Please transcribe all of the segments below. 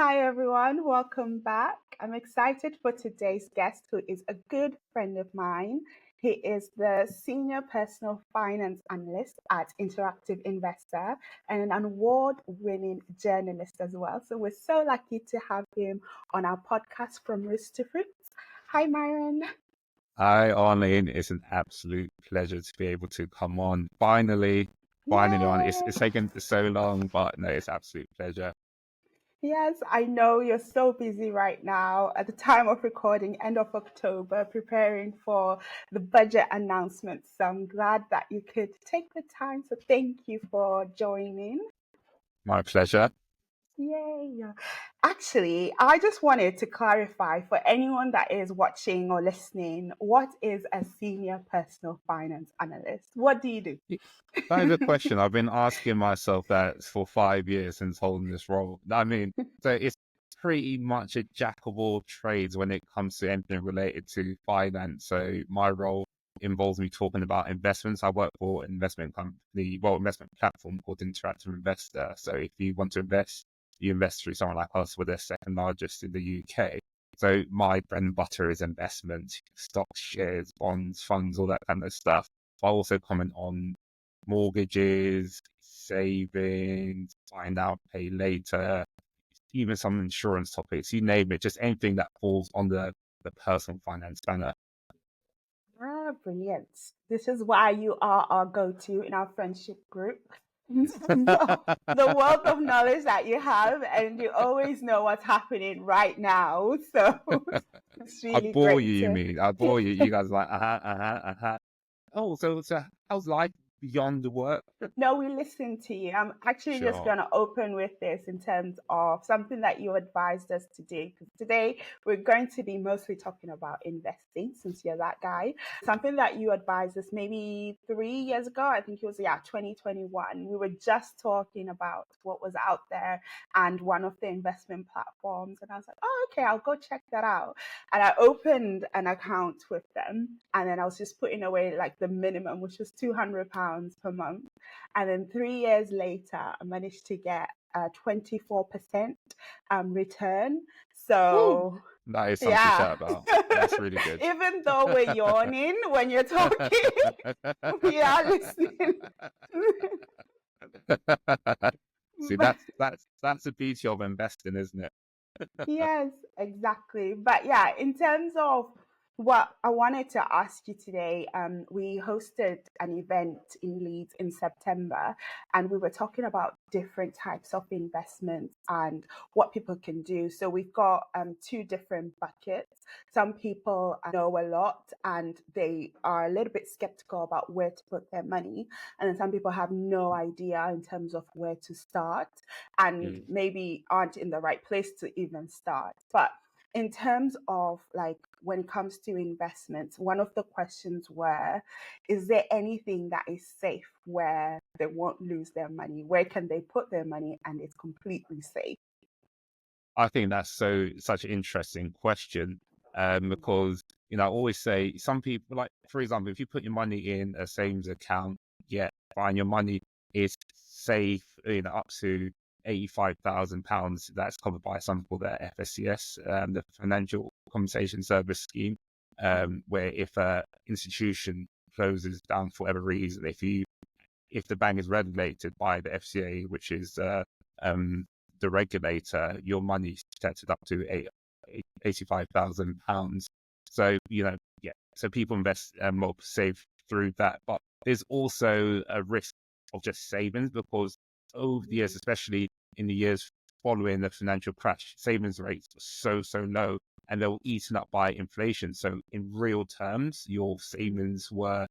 Hi, everyone. Welcome back. I'm excited for today's guest, who is a good friend of mine. He is the Senior Personal Finance Analyst at Interactive Investor and an award winning journalist as well. So, we're so lucky to have him on our podcast, From Roots to Froots. Hi, Myron. Hi, Arlyne. It's an absolute pleasure to be able to come on. Finally on. Yay! It's taken so long, but no, it's an absolute pleasure. Yes, I know you're so busy right now at the time of recording, end of October, preparing for the budget announcement. So I'm glad that you could take the time. So thank you for joining. My pleasure. Yay. Actually, I just wanted to clarify for anyone that is watching or listening, what is a senior personal finance analyst? What do you do? That is a question I've been asking myself that for 5 years since holding this role. So it's pretty much a jack of all trades when it comes to anything related to finance. So my role involves me talking about investments. I work for an investment platform called Interactive Investor. So if you want to invest, you invest through someone like us. We're the second largest in the UK. So my bread and butter is investments, stocks, shares, bonds, funds, all that kind of stuff. I also comment on mortgages, savings, buy now, pay later, even some insurance topics, you name it, just anything that falls under the personal finance banner. Brilliant. This is why you are our go-to in our friendship group. The wealth of knowledge that you have, and you always know what's happening right now. So it's I really bore great you, you to. mean? I bore you. You guys are like, Oh, so how's life beyond the work? No, we listen to you. I'm actually just Sure. going to open with this in terms of something that you advised us to do. Because today we're going to be mostly talking about investing, since you're that guy. Something that you advised us maybe 3 years ago, I think it was, 2021. We were just talking about what was out there and one of the investment platforms. And I was like, oh, okay, I'll go check that out. And I opened an account with them. And then I was just putting away like the minimum, which was £200 per month. And then 3 years later, I managed to get a 24% return. Woo. So, That is something to yeah. shout about. That's really good. Even though we're yawning when you're talking, we are listening. See, But that's the beauty of investing, isn't it? yes, exactly. But yeah, in terms of what I wanted to ask you today, we hosted an event in Leeds in September, and we were talking about different types of investments and what people can do. So we've got two different buckets. Some people know a lot and they are a little bit skeptical about where to put their money. And then some people have no idea in terms of where to start and maybe aren't in the right place to even start. But in terms of like when it comes to investments, one of the questions were, is there anything that is safe where they won't lose their money? Where can they put their money and it's completely safe? I think that's such an interesting question, because I always say some people, like for example, if you put your money in a savings account, yeah, fine, your money is safe, up to £85,000. That's covered by something called the FSCS, the Financial Compensation Service Scheme, where if a institution closes down for whatever reason, if the bank is regulated by the FCA, which is the regulator, your money's protected up to £85,000. So so people invest more safe through that, but there's also a risk of just savings because over the years, especially in the years following the financial crash, savings rates were so low, and they were eaten up by inflation. So in real terms, your savings were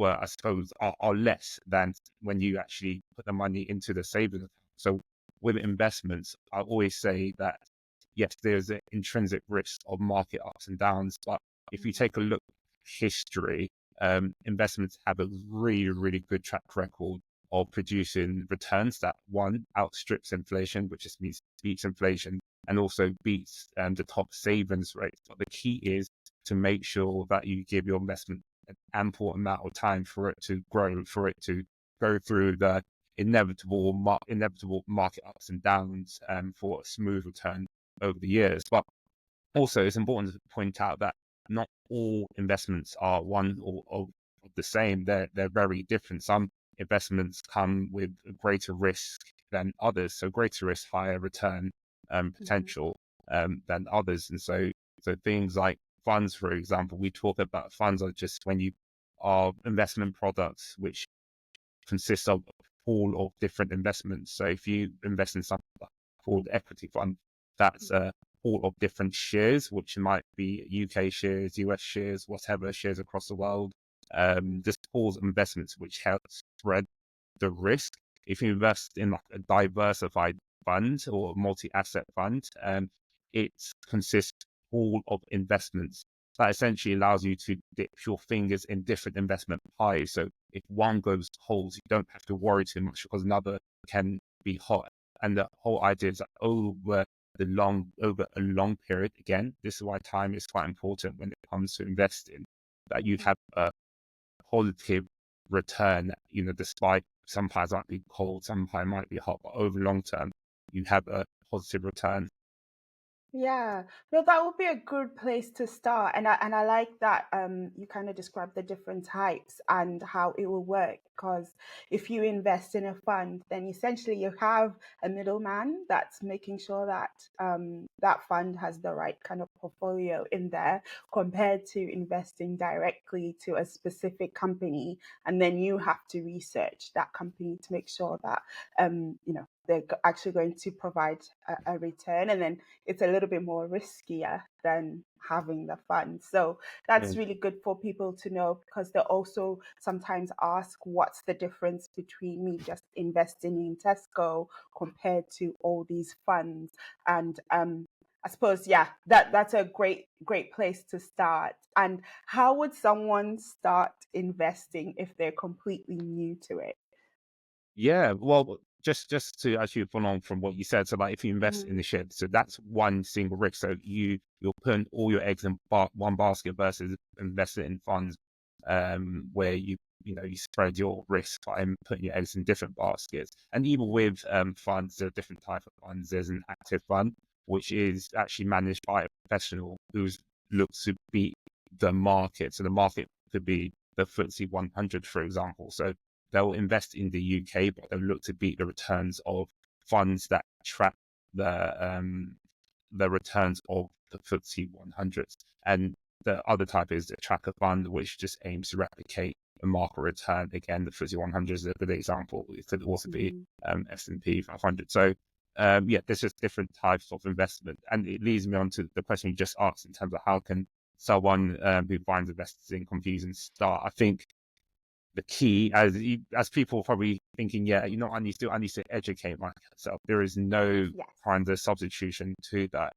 I suppose, are less than when you actually put the money into the savings account. So with investments, I always say that, yes, there's an intrinsic risk of market ups and downs. But if you take a look at history, investments have a really, really good track record of producing returns that, one, outstrips inflation, which just means beats inflation, and also beats the top savings rates. But the key is to make sure that you give your investment an ample amount of time for it to grow, for it to go through the inevitable market ups and downs, for a smooth return over the years. But also, it's important to point out that not all investments are one or of the same. They're very different. Some investments come with greater risk than others, so greater risk, higher return potential than others. And so things like funds, for example, we talk about funds are just when you are investment products which consist of a pool of different investments. So if you invest in something called equity fund, that's a pool of different shares, which might be UK shares, US shares, whatever shares across the world. This pools of investments which help spread the risk. If you invest in like a diversified fund or multi-asset fund, it consists all of investments that essentially allows you to dip your fingers in different investment pies. So if one goes cold, you don't have to worry too much because another can be hot. And the whole idea is that over a long period, again, this is why time is quite important when it comes to investing, that you have a positive return, despite some pies might be cold, some pie might be hot, but over long term, you have a positive return. Yeah, no, that would be a good place to start, and I like that you kind of described the different types and how it will work. Because if you invest in a fund, then essentially you have a middleman that's making sure that that fund has the right kind of portfolio in there, compared to investing directly to a specific company, and then you have to research that company to make sure that they're actually going to provide a return, and then it's a little bit more riskier than having the fund. So that's really good for people to know, because they also sometimes ask, what's the difference between me just investing in Tesco compared to all these funds? And I suppose, yeah, that's a great place to start. And how would someone start investing if they're completely new to it? Yeah, well, just to actually follow on from what you said, so like if you invest in Mhm. the share, so that's one single risk. So you're putting all your eggs in one basket versus investing in funds, where you spread your risk by putting your eggs in different baskets. And even with funds, there are different types of funds. There's an active fund, which is actually managed by a professional who's looks to beat the market. So the market could be the FTSE 100, for example. So they'll invest in the UK, but they'll look to beat the returns of funds that track the returns of the FTSE 100. And the other type is the tracker fund, which just aims to replicate a market return. Again, the FTSE 100 is a good example. It could also be Mhm. S&P 500. So there's just different types of investment. And it leads me on to the question you just asked in terms of how can someone who finds investing confusing start. I think the key, as people are probably thinking, I need to educate myself. There is no Yes. kind of substitution to that.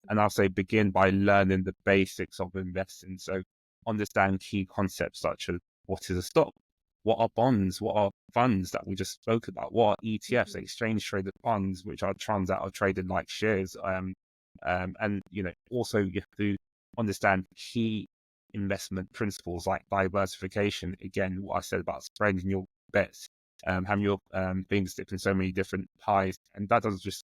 And I'll say begin by learning the basics of investing. So understand key concepts such as what is a stock, what are bonds, what are funds that we just spoke about, what are ETFs, Mhm. exchange traded funds, which are funds that are traded like shares. And also you have to understand key investment principles like diversification. Again, what I said about spreading your bets, having your things dipped in so many different pies, and that doesn't just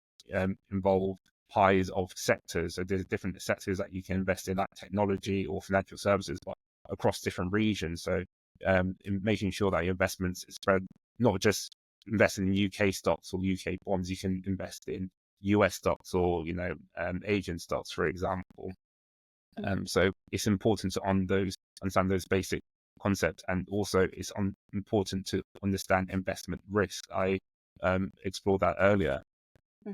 involve pies of sectors. So there's different sectors that you can invest in, like technology or financial services, but across different regions. So in making sure that your investments is spread, not just invest in UK stocks or UK bonds, you can invest in US stocks or Asian stocks, for example. Mhm. So it's important to understand those basic concepts, and also it's important to understand investment risk. I explored that earlier.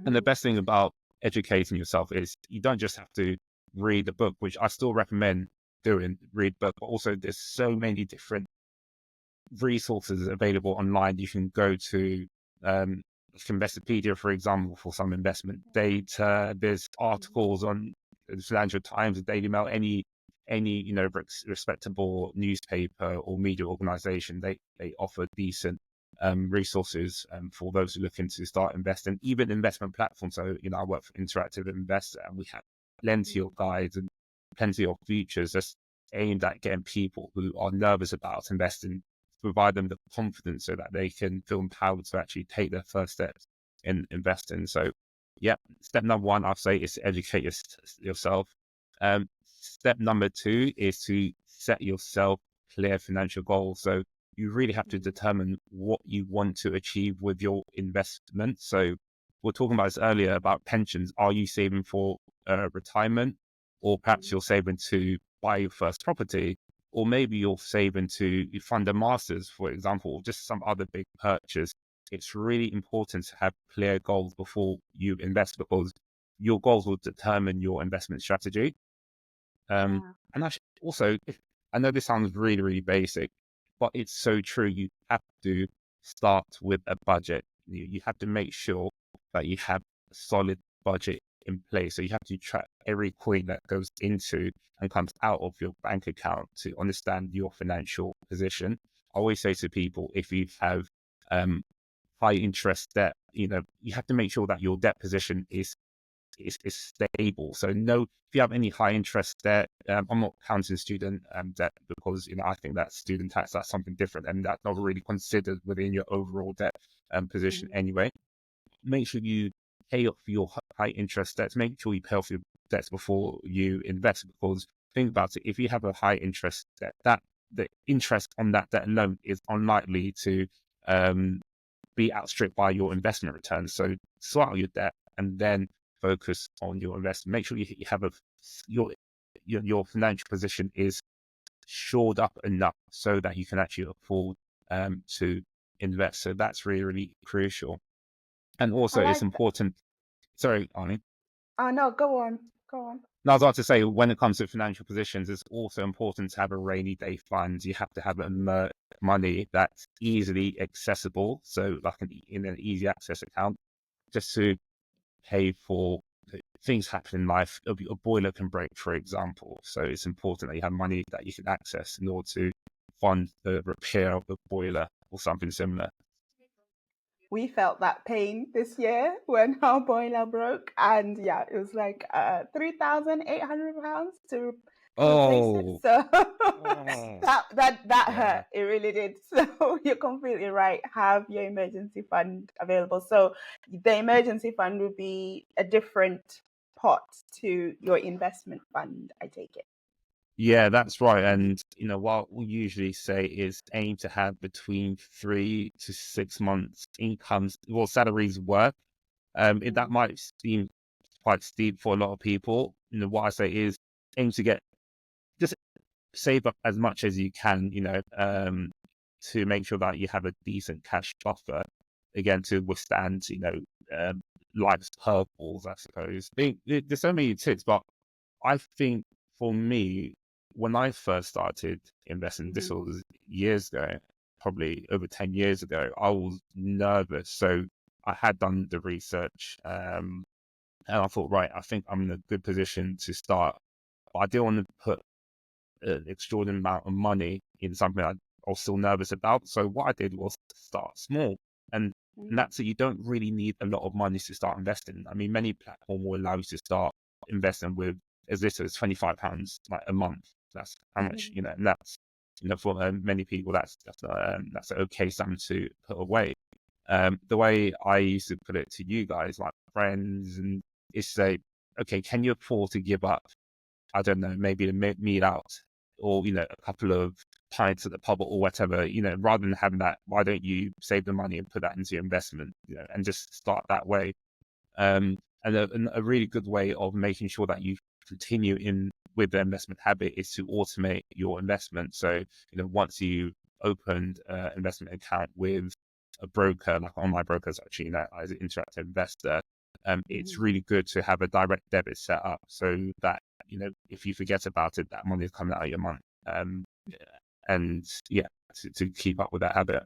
And the Mhm. best thing about educating yourself is you don't just have to read the book, which I still recommend doing, read book, but also there's so many different resources available online. You can go to like Investopedia, for example, for some investment data. There's Mhm. articles on the Financial Times, the Daily Mail, any respectable newspaper or media organization. They offer decent resources for those who are looking to start investing, even investment platforms. So I work for Interactive Investor, and we have plenty of Mhm. guides and plenty of features that's aimed at getting people who are nervous about investing, provide them the confidence so that they can feel empowered to actually take their first steps in investing. So yeah, step number one, I'd say, is to educate yourself. Step number two is to set yourself clear financial goals. So you really have to determine what you want to achieve with your investment. So we were talking about this earlier about pensions. Are you saving for retirement, or perhaps you're saving to buy your first property, or maybe you're saving to fund a master's, for example, or just some other big purchase? It's really important to have clear goals before you invest, because your goals will determine your investment strategy. Yeah. And actually, also, I know this sounds really, really basic, but it's so true. You have to start with a budget. You have to make sure that you have a solid budget in place. So you have to track every coin that goes into and comes out of your bank account to understand your financial position. I always say to people, if you have high interest debt, you have to make sure that your debt position is stable. So no, if you have any high interest debt, I'm not counting student debt, because I think that student tax, that's something different, and that's not really considered within your overall debt position anyway. Make sure you pay off your high interest debts. Make sure you pay off your debts before you invest, because think about it, if you have a high interest debt, that the interest on that debt alone is unlikely to be outstripped by your investment returns. So sort out your debt and then focus on your investment. Make sure you have your financial position is shored up enough so that you can actually afford to invest. So that's really, really crucial. And I also, it's like that. important. Sorry, Arnie. Oh no, go on. Go on. No, I was about to say, when it comes to financial positions, it's also important to have a rainy day fund. You have to have money that's easily accessible. So like in an easy access account, just to pay for things happen in life. A boiler can break, for example. So it's important that you have money that you can access in order to fund the repair of the boiler or something similar. We felt that pain this year when our boiler broke, and yeah, it was like £3,800 to replace it. Oh, So oh, that hurt. yeah. It really did. So you're completely right. Have your emergency fund available. So the emergency fund would be a different pot to your investment fund, I take it. Yeah, that's right. And what we usually say is aim to have between 3 to 6 months incomes, well, salaries worth. That Mm, might seem quite steep for a lot of people. What I say is aim to just save up as much as you can, to make sure that you have a decent cash buffer, again, to withstand, um, life's curveballs, I suppose. There's so many tips, but I think for me, when I first started investing, this mhm, was years ago, probably over 10 years ago, I was nervous. So I had done the research, and I thought, right, I think I'm in a good position to start. But I didn't want to put an extraordinary amount of money in something I was still nervous about. So what I did was start small. And mm, that's it. You don't really need a lot of money to start investing. I mean, many platforms will allow you to start investing with as little as £25 like a month. That's how much, mhm, and that's, for many people, that's an okay sum to put away. The way I used to put it to you guys, like friends, and is say, okay, can you afford to give up, I don't know, maybe a meal out, or, a couple of pints at the pub or whatever, rather than having that, why don't you save the money and put that into your investment, and just start that way. And a really good way of making sure that you continue in with the investment habit is to automate your investment. So, once you opened an investment account with a broker, like online brokers, actually, as an interactive investor, it's mhm. really good to have a direct debit set up so that, if you forget about it, that money is coming out of your money. And yeah, to keep up with that habit.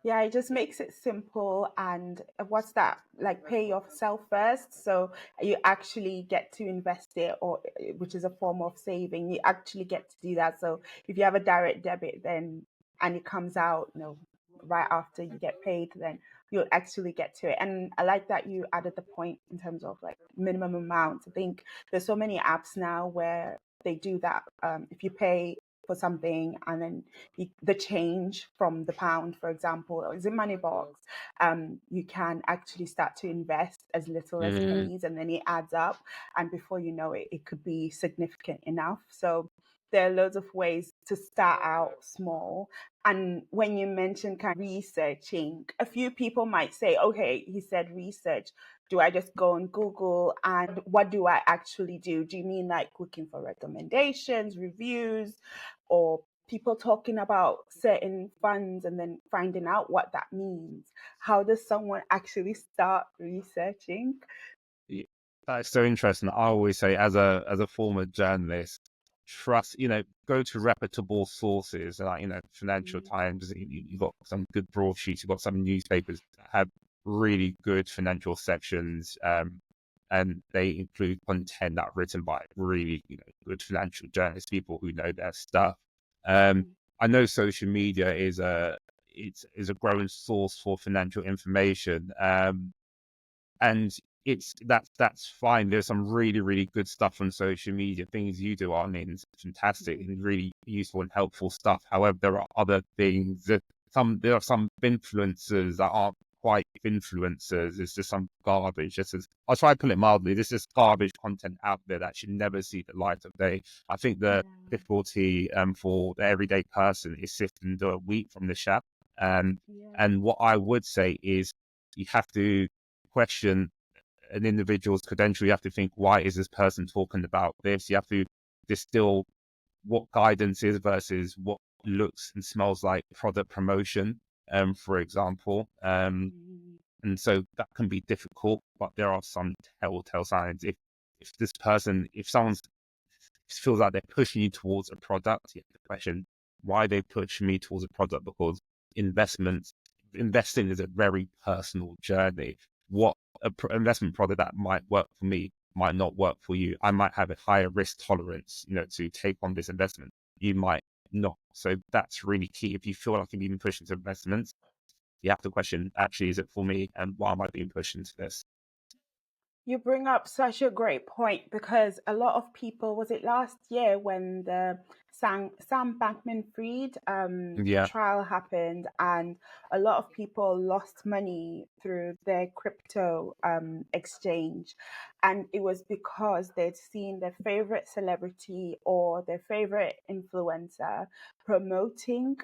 Yeah, it just makes it simple. And what's that? Like pay yourself first. So you actually get to invest it, or which is a form of saving. You actually get to do that. So if you have a direct debit, then and it comes out, right after you get paid, then you'll actually get to it. And I like that you added the point in terms of like minimum amount. I think there's so many apps now where they do that. If you pay for something, and then the change from the pound, for example, or is in money box, you can actually start to invest as little as pennies, and then it adds up, and before you know it, it could be significant enough. So there are loads of ways to start out small. And when you mention kind of researching, a few people might say, okay, he said research. Do I just go on Google, and what do I actually do? Do you mean like looking for recommendations, reviews, or people talking about certain funds and then finding out what that means? How does someone actually start researching? Yeah, that's so interesting. I always say, as a former journalist, trust, go to reputable sources, like, Financial Mm, Times. You've got some good broadsheets. You've got some newspapers that have really good financial sections, and they include content that written by really, good financial journalists, people who know their stuff. Um, mm, I know social media is a growing source for financial information. And that's fine. There's some really, really good stuff on social media. Things you do, Arlyne, is fantastic mm, and really useful and helpful stuff. However, there are other things that there are some influencers that aren't quite influencers. It's just some garbage. I'll try to put it mildly. There's just garbage content out there that should never see the light of day. I think the yeah, difficulty for the everyday person is sifting the wheat from the chaff. yeah, And what I would say is you have to question an individual's credential. You have to think, why is this person talking about this? You have to distill what guidance is versus what looks and smells like product promotion, for example. mm, And so that can be difficult, but there are some telltale signs. If someone feels like they're pushing you towards a product, you have to question why they push me towards a product, because investing is a very personal journey. What investment product that might work for me might not work for you. I might have a higher risk tolerance, to take on this investment. You might not. So that's really key. If you feel like you're being pushed into investments, you have to question, actually, is it for me? And why am I being pushed into this? You bring up such a great point, because a lot of people, was it last year when the Sam Bankman-Fried Yeah, trial happened, and a lot of people lost money through their crypto exchange, and it was because they'd seen their favorite celebrity or their favorite influencer promoting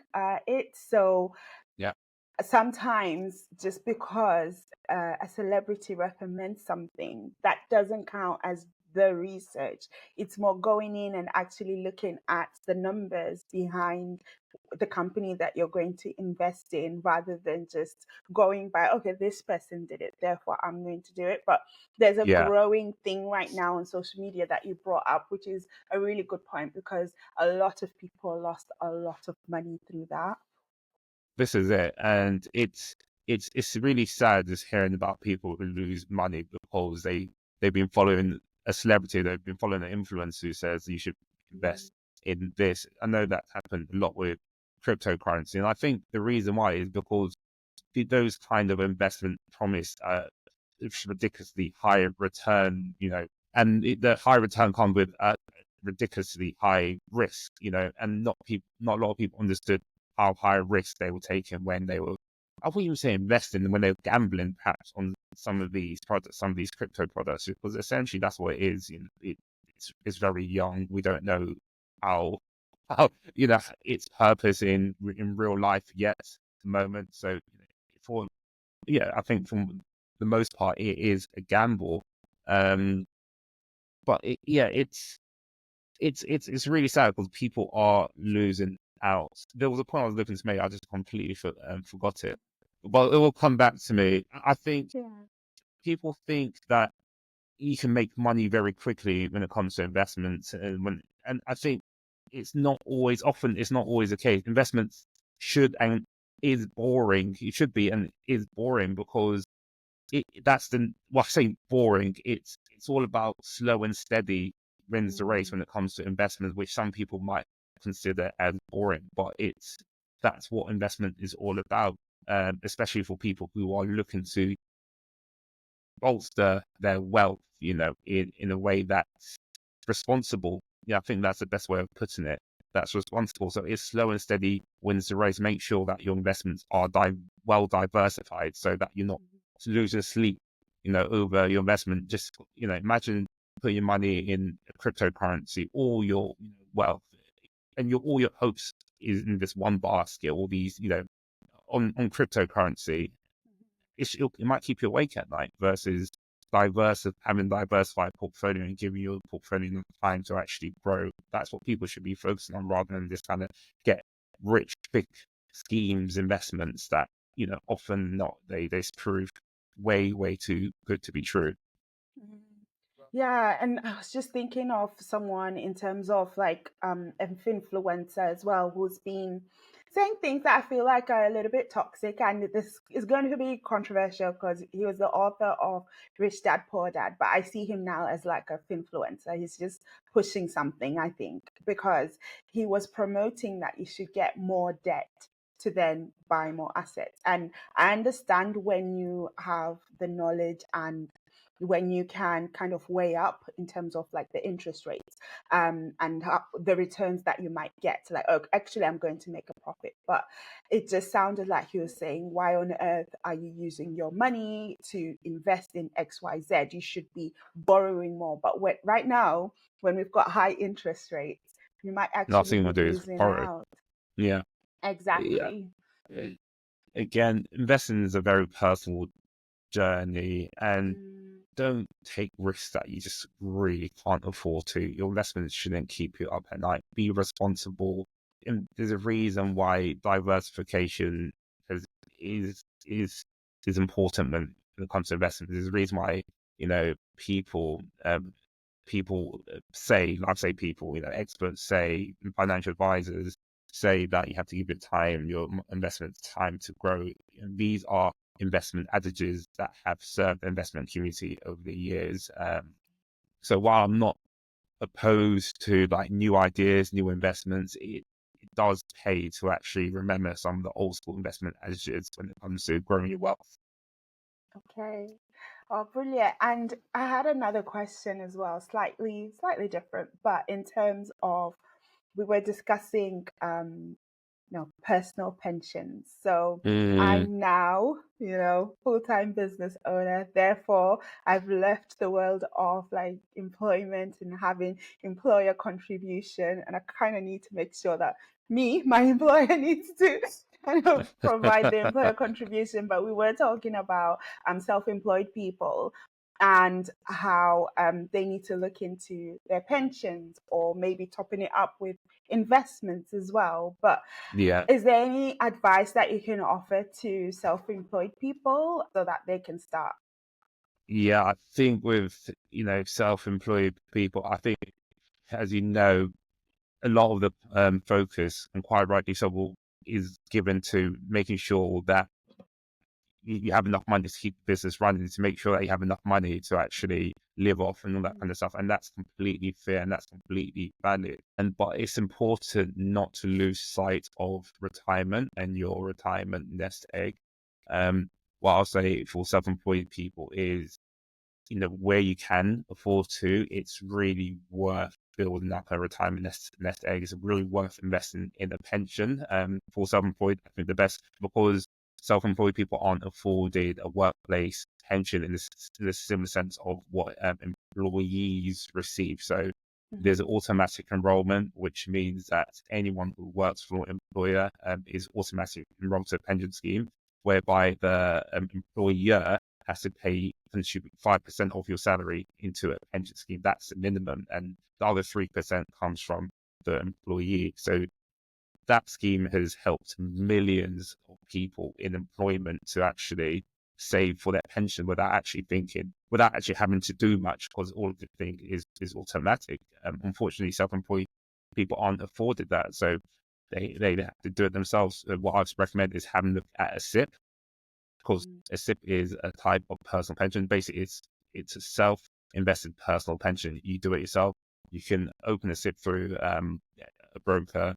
it. So yeah, sometimes just because a celebrity recommends something, that doesn't count as the research. It's more going in and actually looking at the numbers behind the company that you're going to invest in, rather than just going by, okay, this person did it, therefore I'm going to do it. But there's a yeah. growing thing right now on social media that you brought up, which is a really good point, because a lot of people lost a lot of money through that. This is it. And it's really sad just hearing about people who lose money because they've been following a celebrity, they've been following an influencer who says you should invest in this. I know that happened a lot with cryptocurrency, and I think the reason why is because those kind of investment promise it's ridiculously high return, and the high return comes with ridiculously high risk, and not a lot of people understood how high risk they were taking when they were, I wouldn't even say investing, when they were gambling perhaps on some of these products, some of these crypto products, because essentially that's what it is. It's very young. We don't know how its purpose in real life yet at the moment. So for yeah, I think from the most part it is a gamble. Um, but it's really sad because people are losing out. There was a point I was looking to make, I just completely forgot it, but it will come back to me. I think Yeah. people think that you can make money very quickly when it comes to investments, and I think it's not always the case. Investments should and is boring. It should be and is boring because I say boring. It's all about slow and steady wins the race Mm. when it comes to investment, which some people might consider as boring, but that's what investment is all about, especially for people who are looking to bolster their wealth, in a way that's responsible. Yeah, I think that's the best way of putting it. that's responsible. So it's slow and steady wins the race. Make sure that your investments are well diversified so that you're not losing sleep, over your investment. Just, imagine putting your money in cryptocurrency, all your wealth and all your hopes is in this one basket, all these, on cryptocurrency. It might keep you awake at night versus having diversified portfolio and giving your portfolio enough time to actually grow. That's what people should be focusing on rather than just kind of get rich quick schemes, investments that, often not, they prove way too good to be true. Mhm. Yeah, and I was just thinking of someone in terms of like an influencer as well who's been saying things that I feel like are a little bit toxic, and this is going to be controversial because he was the author of Rich Dad Poor Dad, but I see him now as like a finfluencer. He's just pushing something, I think, because he was promoting that you should get more debt to then buy more assets. And I understand when you have the knowledge and when you can kind of weigh up in terms of like the interest rates and how, the returns that you might get, like, oh, actually I'm going to make a profit. But it just sounded like he was saying, why on earth are you using your money to invest in XYZ? You should be borrowing more. But right now, when we've got high interest rates, you might actually Nothing be to do is losing borrow. out. Yeah. Yeah. Exactly. Again, investing is a very personal journey, and Mm, don't take risks that you just really can't afford to. Your investments shouldn't keep you up at night. Be responsible. And there's a reason why diversification is is is important when it comes to investment. There's a reason why people say, I say people, experts say, financial advisors say that you have to give your investment time to grow. And these are investment adages that have served the investment community over the years. So while I'm not opposed to like new ideas, new investments, it does pay to actually remember some of the old school investment adages when it comes to growing your wealth. okay. Oh, brilliant. And I had another question as well, slightly different, but in terms of we were discussing personal pensions. So Mm, I'm now, full-time business owner. Therefore, I've left the world of like employment and having employer contribution. And I kind of need to make sure that my employer needs to kind of provide the employer contribution. But we were talking about self-employed people and how they need to look into their pensions or maybe topping it up with investments as well. But yeah. is there any advice that you can offer to self-employed people so that they can start? Yeah, I think with, self-employed people, I think, as you know, a lot of the focus, and quite rightly so, is given to making sure that you have enough money to keep the business running, to make sure that you have enough money to actually live off and all that kind of stuff. And that's completely fair and that's completely valid. But it's important not to lose sight of retirement and your retirement nest egg. What I'll say for self-employed people is, where you can afford to, it's really worth building up a retirement nest egg. It's really worth investing in a pension. For self-employed, I think the best, because self-employed people aren't afforded a workplace pension in the similar sense of what employees receive. So there's Mhm. automatic enrollment, which means that anyone who works for an employer is automatically enrolled to a pension scheme, whereby the employer has to contribute 5% of your salary into a pension scheme. That's the minimum. And the other 3% comes from the employee. So that scheme has helped millions of people in employment to actually save for their pension without actually having to do much, because all of the thing is automatic. Unfortunately, self-employed people aren't afforded that. So they have to do it themselves. What I recommend is having a look at a SIP, because Mhm. a SIP is a type of personal pension. Basically, it's a self-invested personal pension. You do it yourself. You can open a SIP through a broker,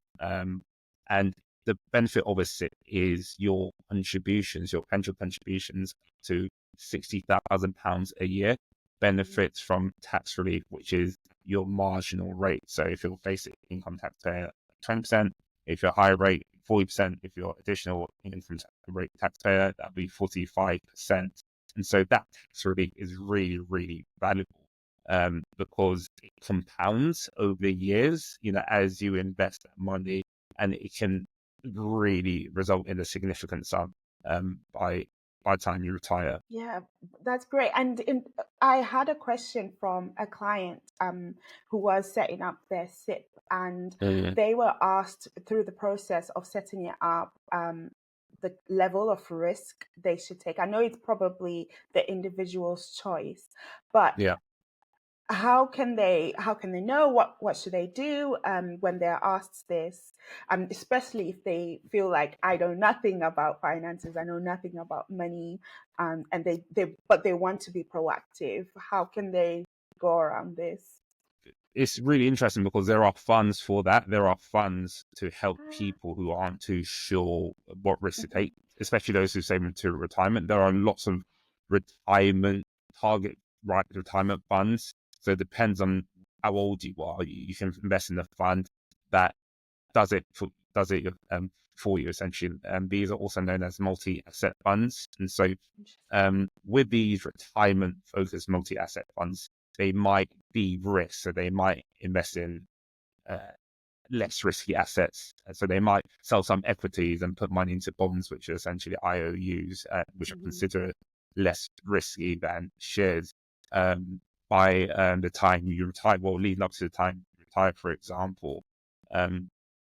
and the benefit of a SIP is your pension contributions to £60,000 a year benefits from tax relief, which is your marginal rate. So if you're a basic income taxpayer, 20%. If you're higher rate, 40%. If you're additional income rate taxpayer, that'd be 45%. And so that tax relief is really, really valuable because it compounds over years, as you invest that money, and it can really result in a significant sum by the time you retire. Yeah, that's great. And I had a question from a client who was setting up their SIP, and they were asked through the process of setting it up the level of risk they should take. I know it's probably the individual's choice, but Yeah. how can they know what should they do when they're asked this, especially if they feel like, I know nothing about finances, I know nothing about money, and they want to be proactive. How can they go around this? It's really interesting because there are funds for that. There are funds to help people who aren't too sure what risk to take, especially those who save into retirement. There are lots of target retirement funds. So it depends on how old you are. You can invest in a fund that does it for you, essentially. These are also known as multi-asset funds. And so with these retirement-focused multi-asset funds, they might de-risk, so they might invest in less risky assets. So they might sell some equities and put money into bonds, which are essentially IOUs, which are considered less risky than shares. By the time you retire, leading up to the time you retire, for example.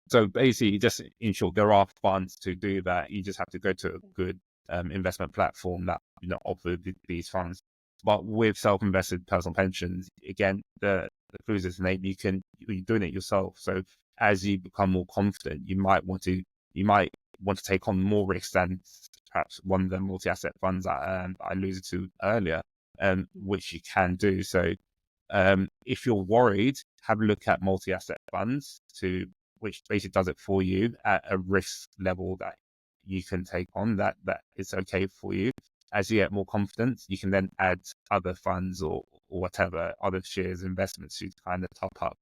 So basically, just in short, there are funds to do that. You just have to go to a good investment platform that offer these funds. But with self-invested personal pensions, again, the clue is name. You're doing it yourself. So as you become more confident, you might want to take on more risks than perhaps one of the multi-asset funds that I alluded to earlier, which you can do. So if you're worried, have a look at multi-asset funds which basically does it for you at a risk level that you can take on, that is okay for you. As you get more confidence, you can then add other funds or whatever, other shares, investments to kind of top up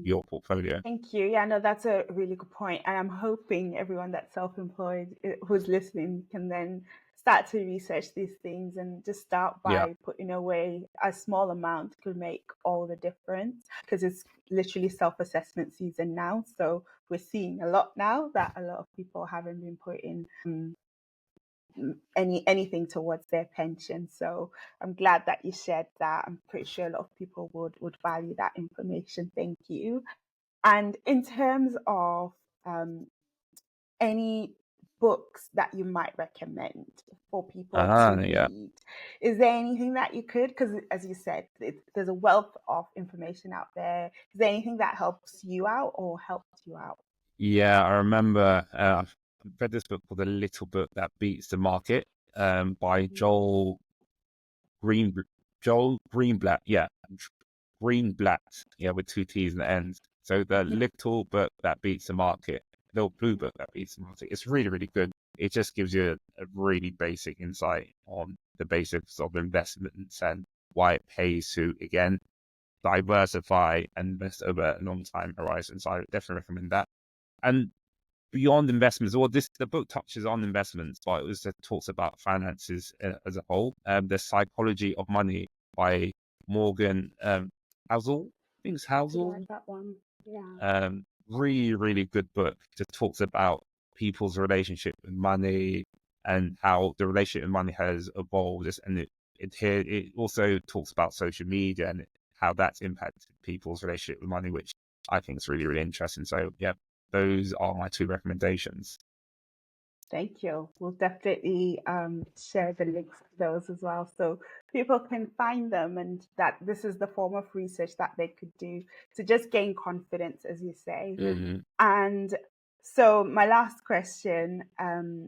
your portfolio. Thank you. Yeah, no, that's a really good point. And I'm hoping everyone that's self-employed who's listening can then start to research these things and just start by putting away a small amount could make all the difference, because it's literally self-assessment season now. So we're seeing a lot now that a lot of people haven't been putting anything towards their pension. So I'm glad that you shared that. I'm pretty sure a lot of people would value that information. Thank you. And in terms of any books that you might recommend for people to read, is there anything that you could, because as you said, there's a wealth of information out there. Is there anything that helps you out or helped you out? Yeah, I remember I've read this book called The Little Book That Beats the Market by Joel Greenblatt. Yeah, Greenblatt. Yeah, with two T's in the end. So The Little Book That Beats the Market, the Blue Book That Beats the Market. It's really, really good. It just gives you a really basic insight on the basics of investments and why it pays to, again, diversify and invest over a long time horizon. So I definitely recommend that. And beyond investments, the book touches on investments, but it also talks about finances as a whole. The Psychology of Money by Morgan Housel. I think it's Housel. Like that one. Yeah. Really, really good book. Just talks about people's relationship with money and how the relationship with money has evolved. And it also talks about social media and how that's impacted people's relationship with money, which I think is really, really interesting. So yeah, those are my two recommendations. Thank you. We'll definitely share the links to those as well, so people can find them, and that this is the form of research that they could do to just gain confidence, as you say. And so my last question,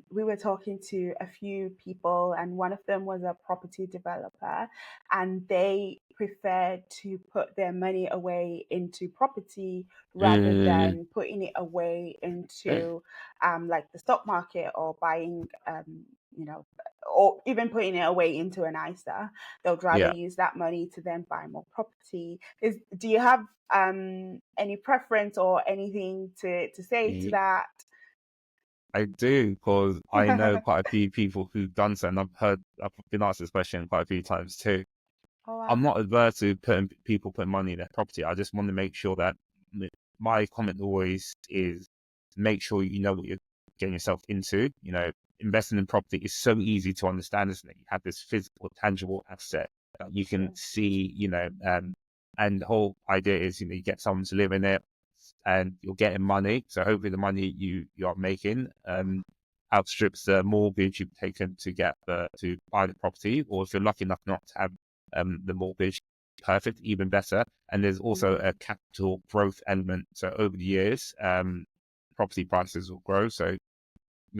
we were talking to a few people, and one of them was a property developer, and they prefer to put their money away into property rather than putting it away into like the stock market or buying or even putting it away into an ISA. They'd rather Yeah. use that money to then buy more property. Do you have any preference or anything to say to that? I do, because I know quite a few people who've done so, and I've been asked this question quite a few times too. Oh I'm wow. not adverse to people putting money in their property. I just want to make sure that my comment always is make sure you know what you're getting yourself into. Investing in property is so easy to understand, isn't it? You have this physical, tangible asset that you can see, and the whole idea is, you get someone to live in it and you're getting money. So hopefully the money you are making outstrips the mortgage you've taken to buy the property. Or if you're lucky enough not to have the mortgage, perfect, even better. And there's also a capital growth element. So over the years, property prices will grow. So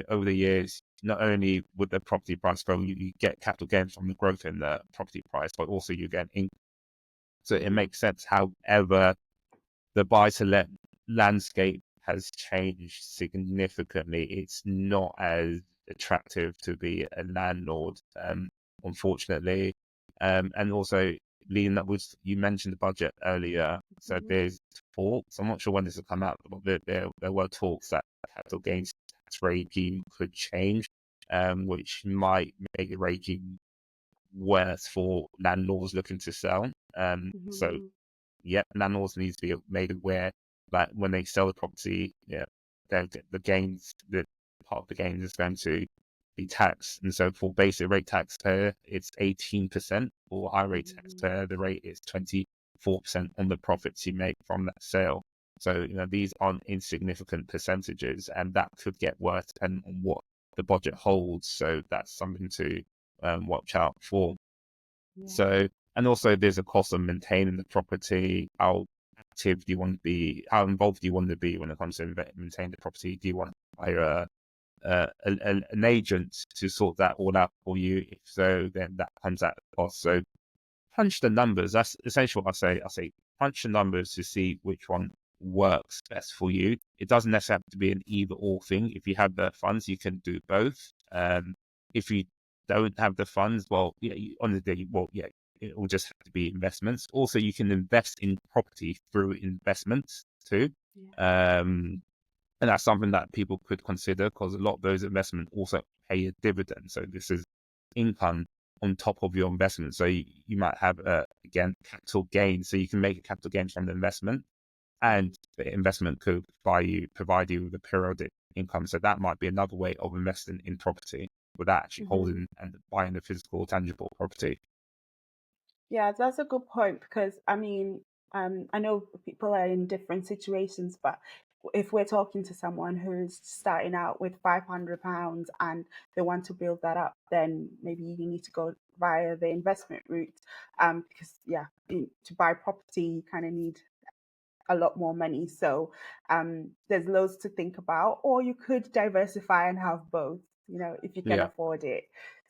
over the years, not only would the property price grow, you get capital gains from the growth in the property price, but also you get income. So it makes sense. However, the buy-to-let landscape has changed significantly. It's not as attractive to be a landlord, unfortunately. And also, leading up with, you mentioned the budget earlier. So there's talks. I'm not sure when this will come out, but there were talks that capital gains tax regime could change, which might make the regime worse for landlords looking to sell. So landlords need to be made aware that when they sell the property, the gains, the part of the gains is going to be taxed. And so for basic rate taxpayer, it's 18%. For high rate taxpayer, the rate is 24% on the profits you make from that sale. So, these aren't insignificant percentages, and that could get worse depending on what the budget holds. So that's something to watch out for. So, and also there's a cost of maintaining the property. How active do you want to be? How involved do you want to be when it comes to maintaining the property? Do you want to hire an agent to sort that all out for you? If so, then that comes at a cost. So punch the numbers. That's essentially what I say. I say punch the numbers to see which one works best for you. It doesn't necessarily have to be an either or thing. If you have the funds, you can do both. If you don't have the funds, well, on the day, it will just have to be investments. Also, you can invest in property through investments too. And that's something that people could consider, because a lot of those investments also pay a dividend. So this is income on top of your investment. So you might have, again, capital gain. So you can make a capital gain from the investment, and the investment could provide you with a periodic income. So that might be another way of investing in property without actually holding and buying the physical, tangible property. Yeah, that's a good point, because I mean, I know people are in different situations, but if we're talking to someone who's starting out with £500 and they want to build that up, then maybe you need to go via the investment route. Because to buy property, you kind of need a lot more money. So there's loads to think about, or you could diversify and have both, if you can Yeah. afford it.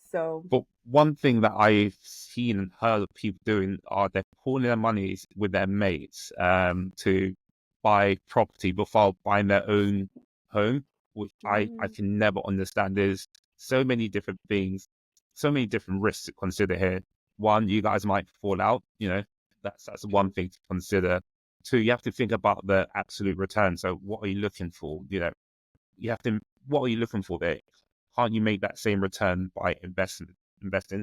So But one thing that I've seen and heard of people doing are they're pooling their monies with their mates to buy property before buying their own home, which I can never understand. There's so many different things, so many different risks to consider here. One, you guys might fall out, that's one thing to consider. Two, you have to think about the absolute return. So what are you looking for? What are you looking for there? Can't you make that same return by investing?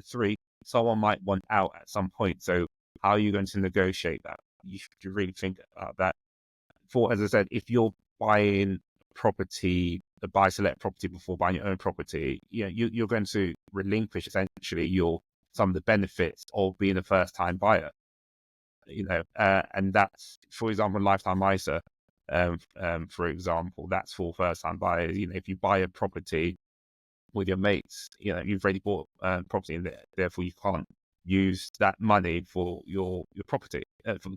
Three, someone might want out at some point. So how are you going to negotiate that? You should really think about that. For, as I said, if you're buying property, a buy-to-let property before buying your own property, you're going to relinquish essentially some of the benefits of being a first-time buyer. And that's, for example, lifetime ISA. For example, that's for first-time buyers. If you buy a property with your mates, you've already bought property, and therefore you can't use that money for your property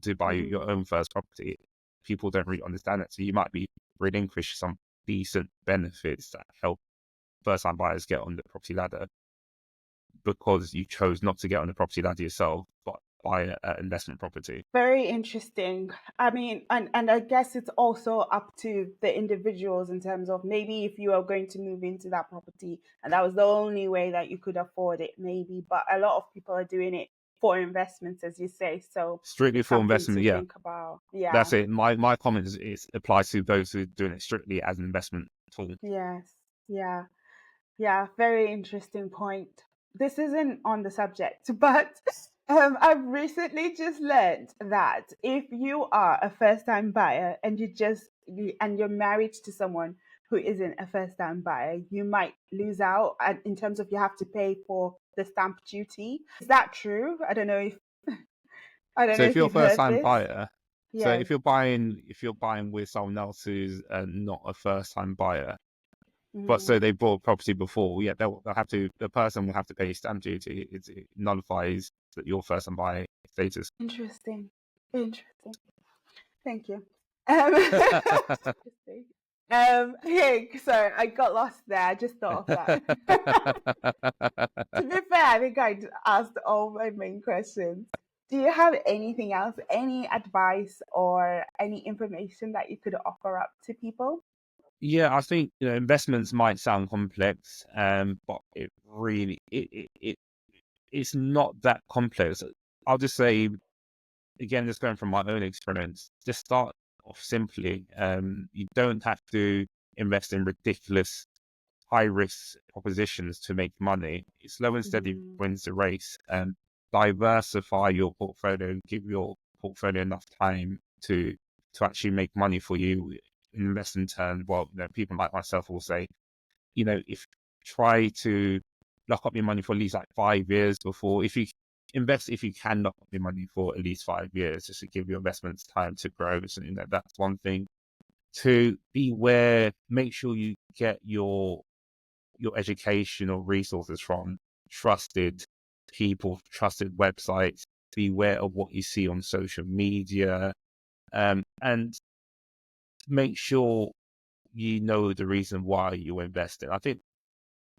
to buy your own first property. People don't really understand it, so you might be relinquish some decent benefits that help first-time buyers get on the property ladder because you chose not to get on the property ladder yourself. But buy an investment property. Very interesting. I mean, and I guess it's also up to the individuals in terms of maybe if you are going to move into that property and that was the only way that you could afford it, maybe. But a lot of people are doing it for investments, as you say. So Strictly it's for something investment, to yeah. think about. Yeah. That's it. My comment is applies to those who are doing it strictly as an investment tool. Yes. Yeah. Yeah, very interesting point. This isn't on the subject, but I've recently just learned that if you are a first-time buyer and and you're married to someone who isn't a first-time buyer, you might lose out in terms of you have to pay for the stamp duty. Is that true? I don't So know if if you're a you've first heard time this. buyer, so Yes. if you're buying with someone else who's not a first time buyer, but Mhm. so they bought property before, yeah, they'll have to, the person will have to pay stamp duty. It nullifies that your first time buyer status. Interesting. Interesting. Thank you. Interesting. Hey, sorry, I got lost there. I just thought of that. To be fair, I think I asked all my main questions. Do you have anything else, any advice or any information that you could offer up to people? Yeah, I think investments might sound complex, but it really it's not that complex. I'll just say again, just going from my own experience, just start off simply. You don't have to invest in ridiculous high risk propositions to make money. Slow and steady Mhm. wins the race. And diversify your portfolio, give your portfolio enough time to actually make money for you. Invest in turn. Well, people like myself will say, if try to lock up your money for at least like 5 years before, if you invest, if you can lock up your money for at least 5 years, just to give your investments time to grow. So, that's one thing. To beware, make sure you get your educational resources from trusted people, trusted websites. Beware of what you see on social media, and make sure you know the reason why you're investing. I think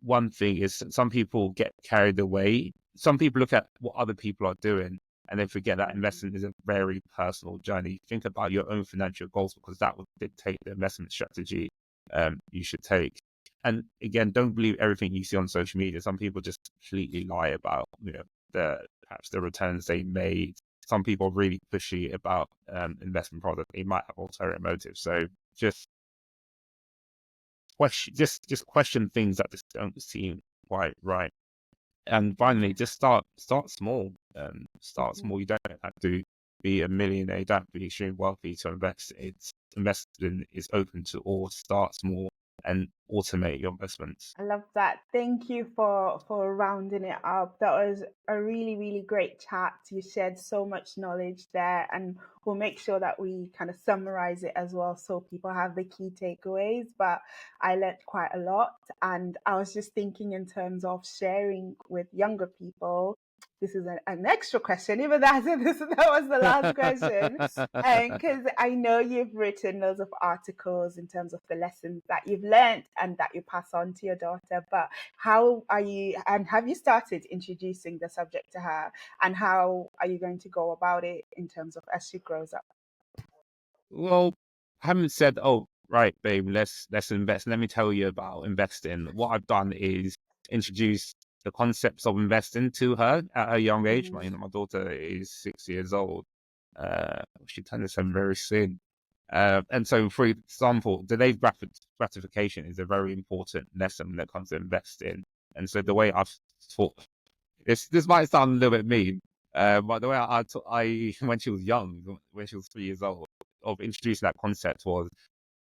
one thing is some people get carried away. Some people look at what other people are doing and then forget that Mhm. investment is a very personal journey. Think about your own financial goals because that will dictate the investment strategy you should take. And again, don't believe everything you see on social media. Some people just completely lie about, perhaps the returns they made. Some people are really pushy about investment products. They might have ulterior motives. So just question things that just don't seem quite right. And finally, just start small. Start Mhm. small. You don't have to be a millionaire. You don't have to be extremely wealthy to invest. It's investing is open to all. Start small and automate your investments. I love that. Thank you for rounding it up. That was a really, really great chat. You shared so much knowledge there, and we'll make sure that we kind of summarize it as well so people have the key takeaways. But I learned quite a lot, and I was just thinking in terms of sharing with younger people. This is an extra question, even though that was the last question. And because I know you've written loads of articles in terms of the lessons that you've learned and that you pass on to your daughter, but how are you, and have you started introducing the subject to her? And how are you going to go about it in terms of as she grows up? Well, I haven't said, oh, right, babe, let's invest. Let me tell you about investing. What I've done is introduce the concepts of investing to her at a young age. Mm, My daughter is 6 years old. She turned 7 very soon. And so, for example, delayed gratification is a very important lesson when it comes to investing. And so, the way mm, I've taught this might sound a little bit mean, but the way I when she was young, when she was 3 years old, of introducing that concept was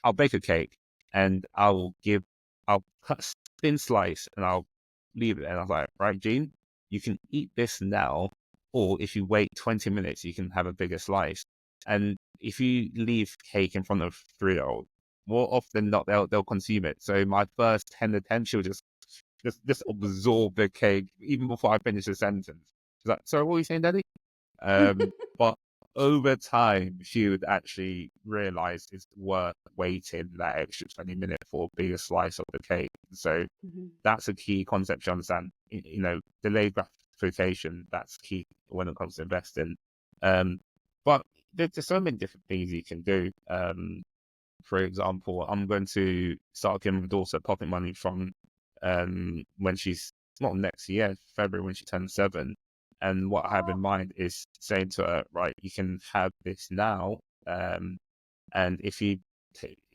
I'll bake a cake and I'll cut a thin slice and I'll leave it. And I was like, right, Jean, you can eat this now, or if you wait 20 minutes, you can have a bigger slice. And if you leave cake in front of 3-year-old, more often than not, they'll consume it. So my first 10 attempts, she'll just absorb the cake even before I finish the sentence. She's like, sorry, what were you saying, Daddy? But over time, she would actually realize it's worth waiting that extra 20 minutes for a bigger slice of the cake. So mhm, that's a key concept to understand. Delayed diversification. That's key when it comes to investing. But there's so many different things you can do. For example, I'm going to start giving my daughter pocket money from when she's not next year, February, when she turns 7. And what I have in mind is saying to her, right, you can have this now. And if you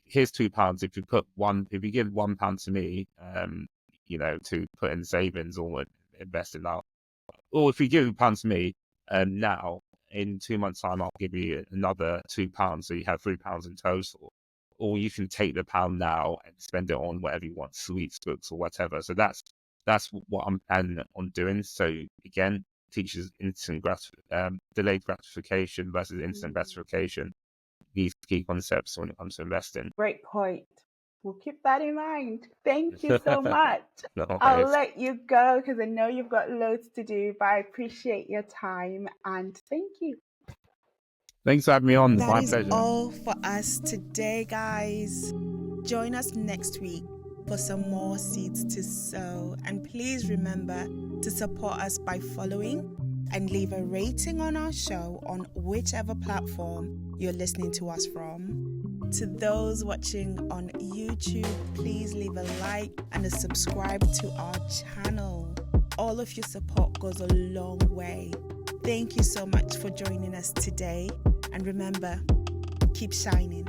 here's £2, if you give £1 to me, to put in savings or invest in now, or if you give £1 to me now, in 2 months' time, I'll give you another £2, so you have £3 in total. Or you can take the £1 now and spend it on whatever you want, sweets, books, or whatever. So that's what I'm planning on doing. So again, teaches delayed gratification versus instant gratification. These key concepts when it comes to investing. Great point. We'll keep that in mind. Thank you so much. No, I'll let you go because I know you've got loads to do, but I appreciate your time and thank you. Thanks for having me on. That My is pleasure. all for us today, guys. Join us next week for some more seeds to sow. And please remember to support us by following and leave a rating on our show on whichever platform you're listening to us from. To those watching on YouTube, please leave a like and a subscribe to our channel. All of your support goes a long way. Thank you so much for joining us today. And remember, keep shining.